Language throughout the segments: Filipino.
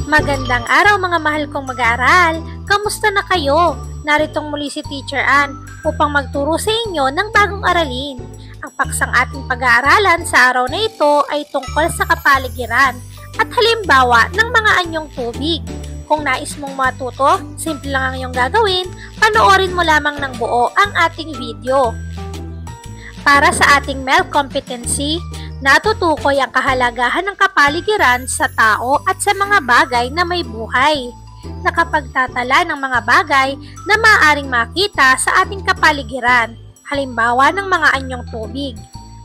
Magandang araw mga mahal kong mag-aaral! Kamusta na kayo? Naritong muli si Teacher Ann upang magturo sa inyo ng bagong aralin. Ang paksang ating pag-aaralan sa araw na ito ay tungkol sa kapaligiran at halimbawa ng mga anyong tubig. Kung nais mong matuto, simple lang ang iyong gagawin, panoorin mo lamang ng buo ang ating video. Para sa ating MEL competency, natutukoy ang kahalagahan ng kapaligiran sa tao at sa mga bagay na may buhay. Nakapagtatala ng mga bagay na maaaring makita sa ating kapaligiran, halimbawa ng mga anyong tubig,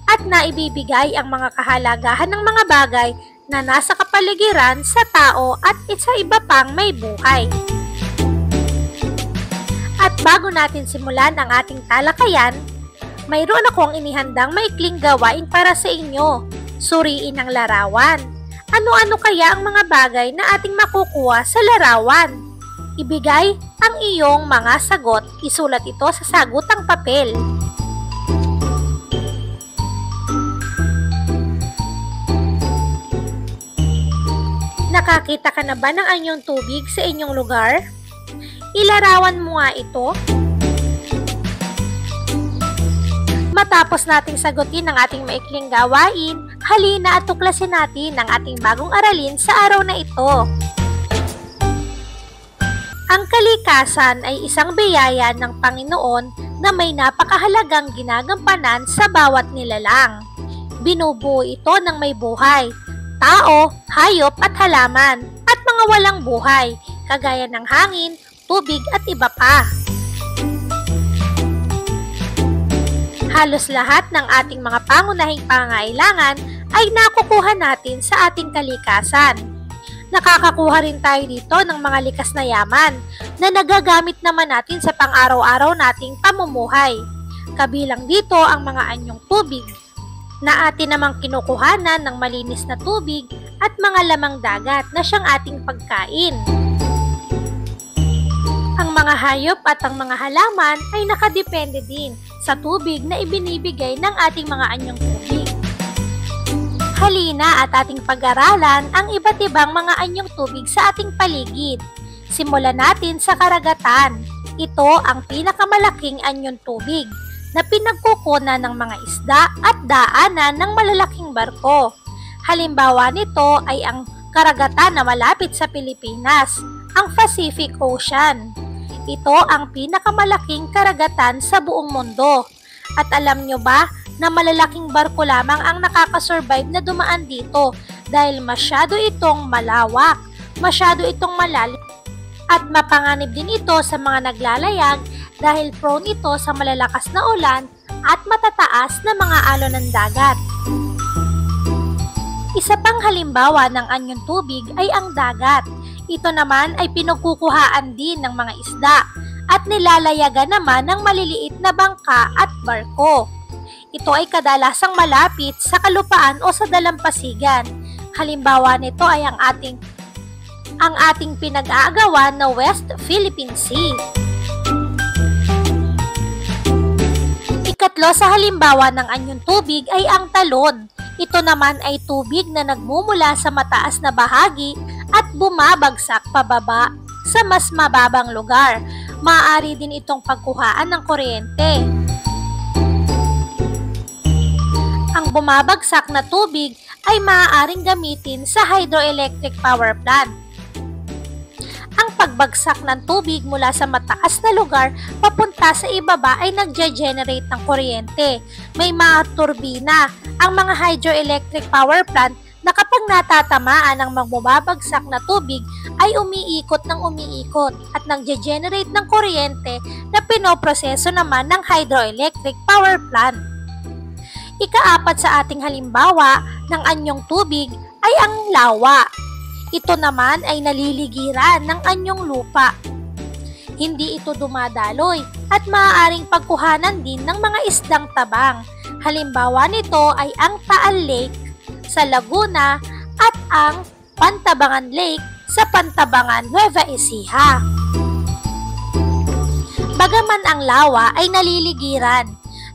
at naibibigay ang mga kahalagahan ng mga bagay na nasa kapaligiran sa tao at sa iba pang may buhay. At bago natin simulan ang ating talakayan, mayroon akong inihandang maikling gawain para sa inyo. Suriin ang larawan. Ano-ano kaya ang mga bagay na ating makukuha sa larawan? Ibigay ang iyong mga sagot. Isulat ito sa sagutang papel. Nakakita ka na ba ng anyong tubig sa inyong lugar? Ilarawan mo nga ito. Matapos nating sagutin ang ating maikling gawain, halina at tuklasin natin ang ating bagong aralin sa araw na ito. Ang kalikasan ay isang biyaya ng Panginoon na may napakahalagang ginagampanan sa bawat nilalang. Binubuo ito ng may buhay, tao, hayop at halaman, at mga walang buhay, kagaya ng hangin, tubig at iba pa. Halos lahat ng ating mga pangunahing pangangailangan ay nakukuha natin sa ating kalikasan. Nakakakuha rin tayo dito ng mga likas na yaman na nagagamit naman natin sa pang-araw-araw nating pamumuhay. Kabilang dito ang mga anyong tubig na atin namang kinukuhanan ng malinis na tubig at mga lamang dagat na siyang ating pagkain. Ang mga hayop at ang mga halaman ay nakadepende din sa tubig na ibinibigay ng ating mga anyong tubig. Halina at ating pag-aralan ang iba't ibang mga anyong tubig sa ating paligid. Simulan natin sa karagatan. Ito ang pinakamalaking anyong tubig na pinagkukunan ng mga isda at daanan ng malalaking barko. Halimbawa nito ay ang karagatan na malapit sa Pilipinas, ang Pacific Ocean. Ito ang pinakamalaking karagatan sa buong mundo. At alam nyo ba na malalaking barko lamang ang nakakasurvive na dumaan dito dahil masyado itong malawak, masyado itong malalim, at mapanganib din ito sa mga naglalayag dahil prone ito sa malalakas na ulan at matataas na mga alon ng dagat. Isa pang halimbawa ng anyong tubig ay ang dagat. Ito naman ay pinagkukuhaan din ng mga isda at nilalayagan naman ng maliliit na bangka at barko. Ito ay kadalasang malapit sa kalupaan o sa dalampasigan. Halimbawa nito ay ang ating pinag-aagawan na West Philippine Sea. Ikatlo sa halimbawa ng anyong tubig ay ang talon. Ito naman ay tubig na nagmumula sa mataas na bahagi at bumabagsak pababa sa mas mababang lugar. Maaari din itong pagkuhaan ng kuryente. Ang bumabagsak na tubig ay maaaring gamitin sa hydroelectric power plant. Ang pagbagsak ng tubig mula sa mataas na lugar papunta sa ibaba ay nagge-generate ng kuryente. May mga turbina ang mga hydroelectric power plant na kapag natatamaan ng magbabagsak na tubig ay umiikot ng umiikot at nagge-generate ng kuryente na pinoproseso naman ng hydroelectric power plant. Ikaapat sa ating halimbawa ng anyong tubig ay ang lawa. Ito naman ay naliligiran ng anyong lupa. Hindi ito dumadaloy at maaaring pagkuhanan din ng mga isdang tabang. Halimbawa nito ay ang Taal Lake sa Laguna at ang Pantabangan Lake sa Pantabangan, Nueva Ecija. Bagaman ang lawa ay naliligiran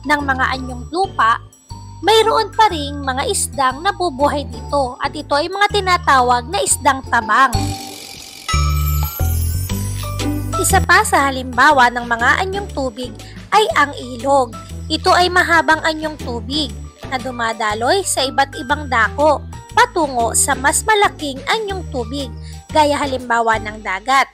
ng mga anyong lupa, mayroon pa ring mga isdang nabubuhay dito at ito ay mga tinatawag na isdang tabang. Isa pa sa halimbawa ng mga anyong tubig ay ang ilog. Ito ay mahabang anyong tubig na dumadaloy sa iba't ibang dako patungo sa mas malaking anyong tubig, gaya halimbawa ng dagat.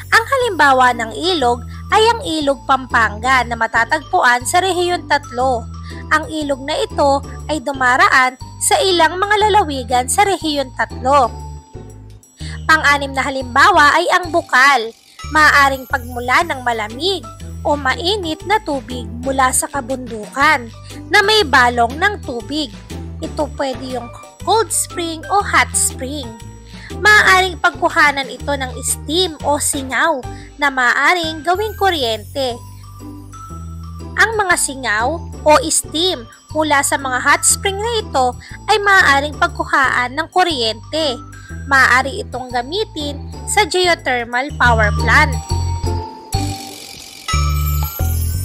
Ang halimbawa ng ilog ay ang Ilog Pampanga na matatagpuan sa Rehiyon 3. Ang ilog na ito ay dumaraan sa ilang mga lalawigan sa Rehiyon 3. Pang-anim na halimbawa ay ang bukal. Maaaring pagmula ng malamig o mainit na tubig mula sa kabundukan na may balong ng tubig. Ito pwede yung cold spring o hot spring. Maaaring pagkuhanan ito ng steam o singaw na maaaring gawing kuryente. Ang mga singaw o steam mula sa mga hot spring na ito ay maaaring pagkuhaan ng kuryente. Maaari itong gamitin sa geothermal power plant.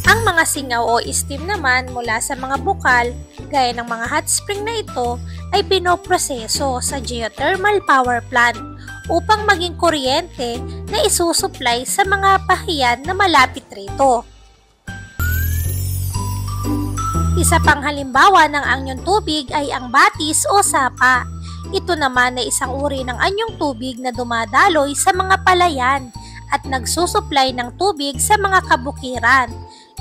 Ang mga singaw o steam naman mula sa mga bukal, gaya ng mga hot spring na ito, ay pinoproseso sa geothermal power plant upang maging kuryente na isusupply sa mga bahayan na malapit rito. Isa pang halimbawa ng anyong tubig ay ang batis o sapa. Ito naman ay isang uri ng anyong tubig na dumadaloy sa mga palayan at nagsusupply ng tubig sa mga kabukiran.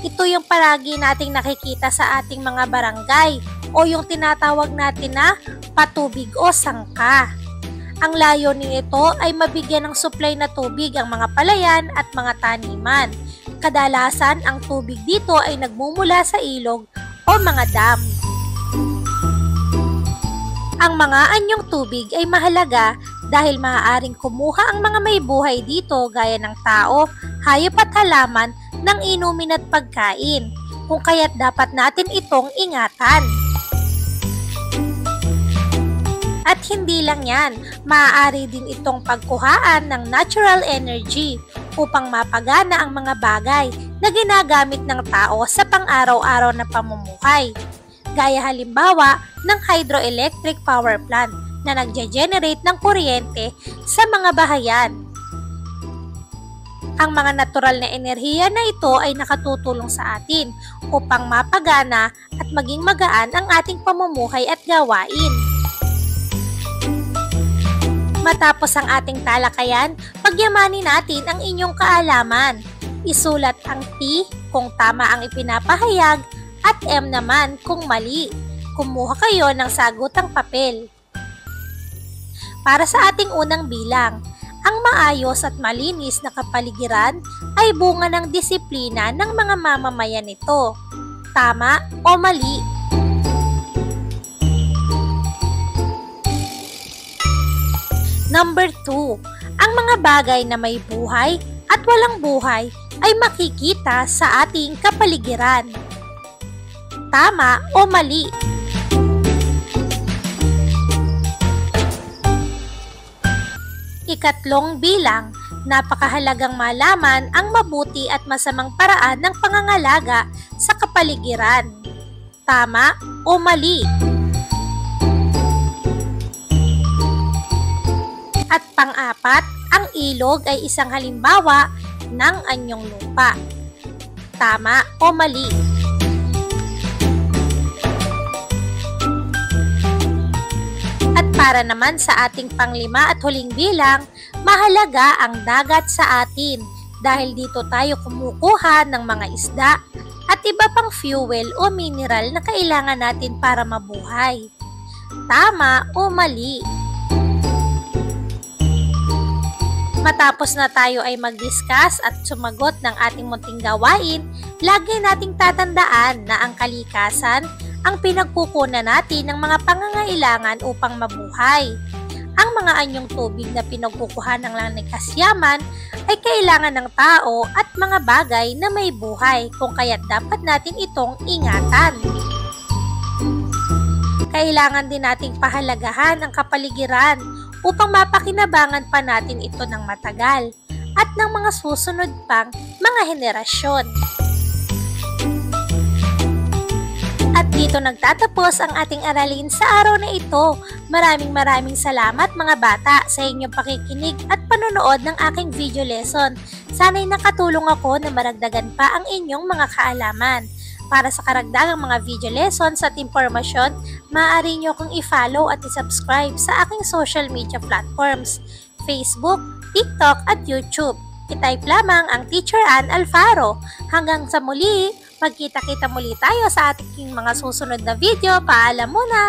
Ito yung palagi nating nakikita sa ating mga barangay o yung tinatawag natin na patubig o sangka. Ang layunin nito ay mabigyan ng supply na tubig ang mga palayan at mga taniman. Kadalasan ang tubig dito ay nagmumula sa ilog o mga dam. Ang mga anyong tubig ay mahalaga dahil maaaring kumuha ang mga may buhay dito gaya ng tao, hayop at halaman ng inumin at pagkain, kung kaya't dapat natin itong ingatan. At hindi lang yan, maaari din itong pagkuhaan ng natural energy upang mapagana ang mga bagay na ginagamit ng tao sa pang-araw-araw na pamumuhay. Gaya halimbawa ng hydroelectric power plant na nagge-generate ng kuryente sa mga bahayan. Ang mga natural na enerhiya na ito ay nakatutulong sa atin upang mapagana at maging magaan ang ating pamumuhay at gawain. Matapos ang ating talakayan, pagyamanin natin ang inyong kaalaman. Isulat ang T kung tama ang ipinapahayag at M naman kung mali. Kumuha kayo ng sagutang papel. Para sa ating unang bilang, ang maayos at malinis na kapaligiran ay bunga ng disiplina ng mga mamamayan nito. Tama o mali? Number 2. Ang mga bagay na may buhay at walang buhay ay makikita sa ating kapaligiran. Tama o mali? Ikatlong bilang, napakahalagang malaman ang mabuti at masamang paraan ng pangangalaga sa kapaligiran. Tama o mali? At pang-apat, ang ilog ay isang halimbawa ng anyong lupa. Tama o mali? At para naman sa ating panglima at huling bilang, mahalaga ang dagat sa atin dahil dito tayo kumukuha ng mga isda at iba pang fuel o mineral na kailangan natin para mabuhay. Tama o mali? Matapos na tayo ay mag-discuss at sumagot ng ating munting gawain, lagi nating tatandaan na ang kalikasan ang pinagkukunan natin ng mga pangangailangan upang mabuhay. Ang mga anyong tubig na pinagkukuhanan lang ng kasyaman ay kailangan ng tao at mga bagay na may buhay, kung kaya't dapat natin itong ingatan. Kailangan din nating pahalagahan ang kapaligiran upang mapakinabangan pa natin ito ng matagal at ng mga susunod pang mga henerasyon. At dito nagtatapos ang ating aralin sa araw na ito. Maraming salamat mga bata sa inyong pakikinig at panonood ng aking video lesson. Sana'y nakatulong ako na maragdagan pa ang inyong mga kaalaman. Para sa karagdagang mga video lessons at impormasyon, maaari nyo akong i-follow at i-subscribe sa aking social media platforms, Facebook, TikTok at YouTube. I-type lamang ang Teacher Ann Alfaro. Hanggang sa muli, magkita-kita muli tayo sa ating mga susunod na video. Paalam muna!